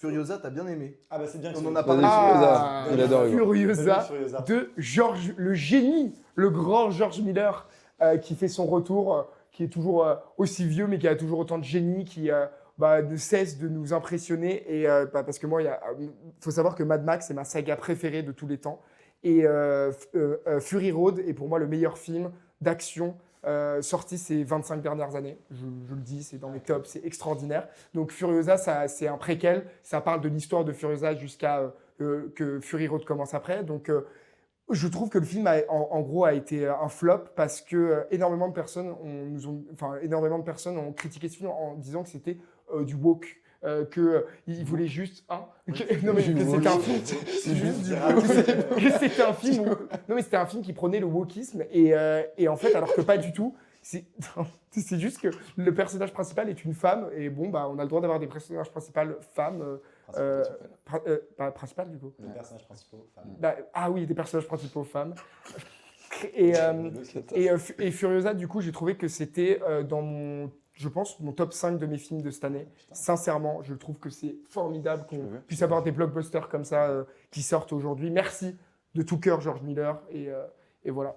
Furiosa, t'as bien aimé. Ah bah c'est bien que On tu en l'aies a dit. parlé. Ah, Il adore Hugo. Furiosa Furiosa. de George, le génie, le grand George Miller, qui fait son retour, qui est toujours aussi vieux, mais qui a toujours autant de génie, qui ne cesse de nous impressionner. Et parce que moi, il faut savoir que Mad Max, c'est ma saga préférée de tous les temps. Et Fury Road est pour moi le meilleur film d'action sorti ces 25 dernières années. Je le dis, c'est dans les tops, c'est extraordinaire. Donc Furiosa, c'est un préquel. Ça parle de l'histoire de Furiosa jusqu'à que Fury Road commence après. Donc je trouve que le film en gros a été un flop parce que énormément de personnes ont critiqué ce film en disant que c'était du woke. Qu'ils voulaient juste non mais que c'était un film C'est juste du que c'était un film où, non mais c'était un film qui prenait le wokisme et en fait alors que pas du tout, c'est juste que le personnage principal est une femme et bon bah on a le droit d'avoir des personnages principaux femmes pas principales du coup. Les personnages principaux, femmes. Oui, des personnages principaux femmes. Et Furiosa, du coup, j'ai trouvé que c'était je pense, mon top 5 de mes films de cette année. Putain. Sincèrement, je trouve que c'est formidable qu'on Je veux. puisse avoir des blockbusters comme ça qui sortent aujourd'hui. Merci de tout cœur, George Miller. Et voilà.